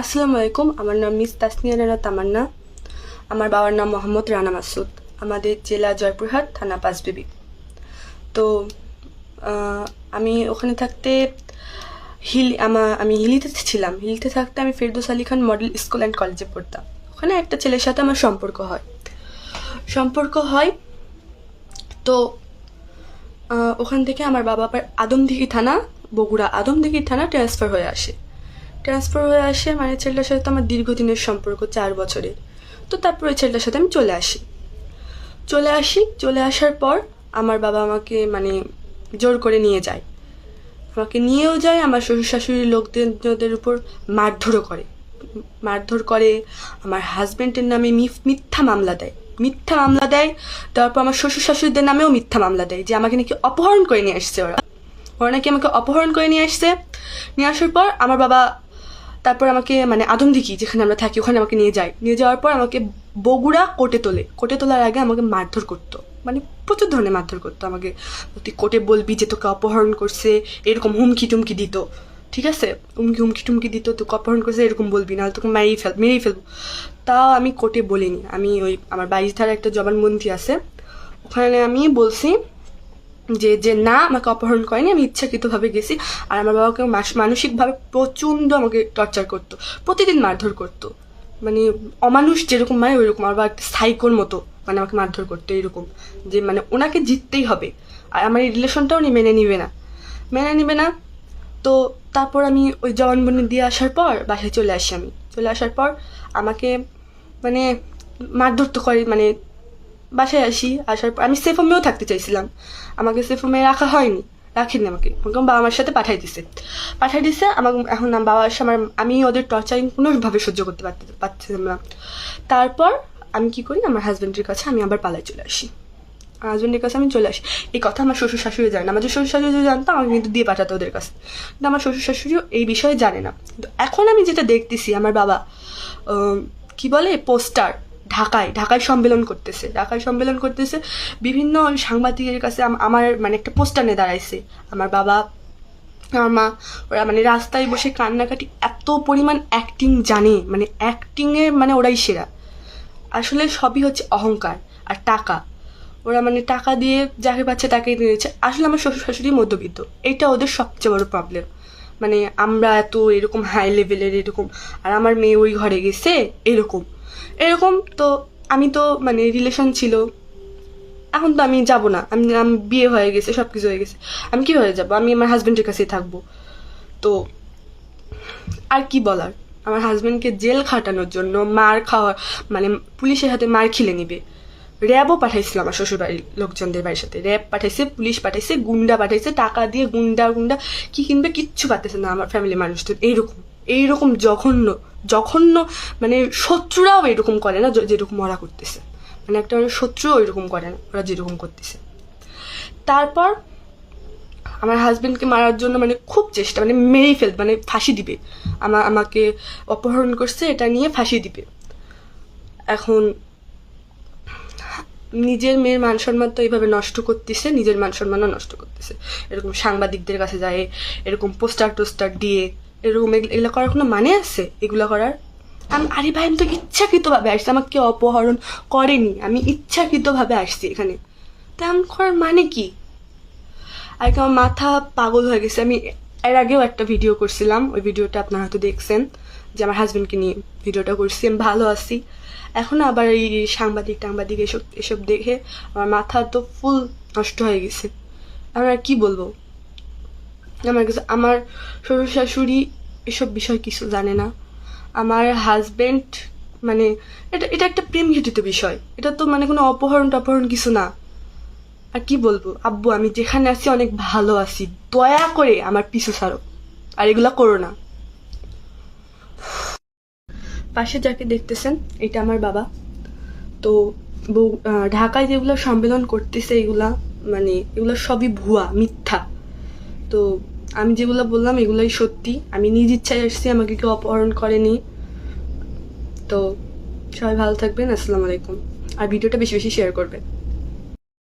আসসালামু আলাইকুম। আমার নাম মিস তাসনিয়া রানা তামান্না। আমার বাবার নাম মোহাম্মদ রানা মাসুদ। আমাদের জেলা জয়পুরহাট, থানা পাঁচবিবি। তো আমি ওখানে থাকতে আমি হিলিতে ছিলাম। হিলিতে থাকতে আমি Ferdous Ali Khan model school and কলেজে পড়তাম। ওখানে একটা ছেলের সাথে আমার সম্পর্ক হয়। তো ওখান থেকে আমার বাবা আবার আদমদিঘি থানা, বগুড়া আদমদিঘি থানা ট্রান্সফার হয়ে আসে। মানে ছেলেটার সাথে তো আমার দীর্ঘদিনের সম্পর্ক, 4 বছরের। তো তারপর ওই ছেলেটার সাথে আমি চলে আসার পর আমার বাবা আমাকে মানে জোর করে নিয়ে যায়। আমাকে নিয়েও যায়, আমার শ্বশুর শাশুড়ির লোকদের উপর মারধর করে। আমার হাজব্যান্ডের নামে মিথ্যা মামলা দেয়। তারপর আমার শ্বশুর শাশুড়িদের নামেও মিথ্যা মামলা দেয় যে আমাকে নাকি অপহরণ করে নিয়ে আসছে। ওরা নাকি আমাকে অপহরণ করে নিয়ে আসার পর আমার বাবা তারপর আমাকে মানে আদমদিঘি যেখানে আমরা থাকি ওখানে আমাকে নিয়ে যাওয়ার পর আমাকে বগুড়া কোর্টে তোলার আগে আমাকে মারধর করতো, মানে প্রচুর ধরনের মারধর করতো আমাকে। তুই কোর্টে বলবি যে তোকে অপহরণ করছে, এরকম হুমকি টুমকি দিত। ঠিক আছে, হুমকি টুমকি দিত, তোকে অপহরণ করছে এরকম বলবি, না তোকে মেরেই ফেলবো। তাও আমি কোর্টে বলিনি। আমি ওই আমার বাড়ির ধারে একটা জবানবন্দি আছে, ওখানে আমি বলছি যে না, আমাকে অপহরণ করেনি, আমি ইচ্ছাকৃতভাবে গেছি। আর আমার বাবাকে মানসিকভাবে প্রচণ্ড আমাকে টর্চার করতো, প্রতিদিন মারধর করতো। মানে অমানুষ যেরকম মানে ওইরকম, আমার বাবা একটা সাইকোর মতো মানে আমাকে মারধর করতো এইরকম, যে মানে ওনাকে জিততেই হবে, আর আমার এই রিলেশনটাও উনি মেনে নিবে না। তো তারপর আমি ওই জবানবন্দি দিয়ে আসার পর বাসায় চলে আসার পর আমাকে মানে মারধর তো করে। মানে বাসায় আসার পর আমি সেফ হোমেও থাকতে চাইছিলাম, আমাকে সেফ হোমে রাখেনি আমাকে বাবা মার সাথে পাঠাই দিছে আমাকে। এখন বাবা আসে, আমি ওদের টর্চারিং কোনোভাবে সহ্য করতে পারছিলাম না। তারপর আমি কি করি, আমার হাজব্যান্ডের কাছে আমি আবার পালাই চলে আসি। এই কথা আমার শ্বশুর শাশুড়ি জানে না। আমার শ্বশুর শাশুড়ি জানতো আমাকে কিন্তু দিয়ে পাঠাতো ওদের কাছে, কিন্তু আমার শ্বশুর শাশুড়িও এই বিষয়ে জানে না। কিন্তু এখন আমি যেটা দেখতেছি, আমার বাবা কি বলে পোস্টার ঢাকায় সম্মেলন করতেছে বিভিন্ন সাংবাদিকের কাছে আমার মানে একটা পোস্টার নিয়ে দাঁড়াইছে। আমার বাবা, আমার মা, ওরা মানে রাস্তায় বসে কান্নাকাটি, এত পরিমাণ অ্যাক্টিং জানে, মানে অ্যাক্টিংয়ে মানে ওরাই সেরা। আসলে সবই হচ্ছে অহংকার আর টাকা। ওরা মানে টাকা দিয়ে যাকে পাচ্ছে তাকেই নিয়েছে। আসলে আমার শ্বশুর শাশুড়ি মধ্যবিত্ত, এইটা ওদের সবচেয়ে বড় প্রবলেম। মানে আমরা এত এরকম হাই লেভেলের এরকম, আর আমার মেয়ে ওই ঘরে গেছে এরকম। তো আমি তো মানে রিলেশন ছিল, এখন তো আমি যাব না। আমি বিয়ে হয়ে গেছে, সব কিছু হয়ে গেছে, আমি কীভাবে যাবো? আমি আমার হাজব্যান্ডের কাছেই থাকবো। তো আর কি বলার, আমার হাজব্যান্ডকে জেল খাটানোর জন্য মার খাওয়া মানে পুলিশের হাতে মার খিলে নিবে। র্যাবও পাঠাইছিল আমার শ্বশুরবাড়ির লোকজনদের বাড়ির সাথে, র্যাব পাঠাইছে, পুলিশ পাঠাইছে, গুন্ডা পাঠাইছে, টাকা দিয়ে গুন্ডা কি কিনবে কিচ্ছু পাঠাইছে না আমার ফ্যামিলির মানুষদের। এইরকম জঘন্য মানে শত্রুরাও এরকম করে না যেরকম ওরা করতেছে। মানে একটা শত্রুও এরকম করে না ওরা যেরকম করতেছে। তারপর আমার হাজব্যান্ডকে মারার জন্য মানে খুব চেষ্টা, মানে মেরেই ফেলবে, মানে ফাঁসি দিবে। আমাকে অপহরণ করছে এটা নিয়ে ফাঁসি দিবে। এখন নিজের মেয়ের মান সম্মান তো এইভাবে নষ্ট করতেছে, নিজের মান সম্মানও নষ্ট করতেছে। এরকম সাংবাদিকদের কাছে যায়, এরকম পোস্টার দিয়ে এরকম এগুলো করার কোনো মানে আছে? এগুলো করার আরে ভাই, আমি তো ইচ্ছাকৃতভাবে আসছি, আমাকে কেউ অপহরণ করেনি, আমি ইচ্ছাকৃতভাবে আসছি এখানে। তেমন করার মানে কি? আর কি আমার মাথা পাগল হয়ে গেছে। আমি এর আগেও একটা ভিডিও করছিলাম, ওই ভিডিওটা আপনারা হয়তো দেখছেন, যে আমার হাজব্যান্ডকে নিয়ে ভিডিওটা করছি। আমি ভালো আছি, এখন আবার এই সাংবাদিক এসব দেখে আমার মাথা তো ফুল নষ্ট হয়ে গেছে। আমি আর কি বলবো? আমার শ্বশুর শাশুড়ি এসব বিষয় কিছু জানে না। আমার হাজব্যান্ড মানে এটা একটা প্রেম ঘটিত বিষয়, এটা তো মানে কোনো অপহরণ কিছু না। আর কি বলবো, আব্বু আমি যেখানে আছি অনেক ভালো আছি, দয়া করে আমার পিছু ছাড়ো, আর এগুলা করো না। পাশে যাকে দেখতেছেন এটা আমার বাবা। তো ঢাকায় যেগুলো সম্মেলন করতেছে এগুলো সবই ভুয়া, মিথ্যা। তো আমি যেগুলো বললাম এগুলোই সত্যি, আমি নিজ ইচ্ছায় আসছি, আমাকে কেউ অপহরণ করেনি। তো সবাই ভালো থাকবেন, আসসালামু আলাইকুম। আর ভিডিওটা বেশি বেশি শেয়ার করবেন।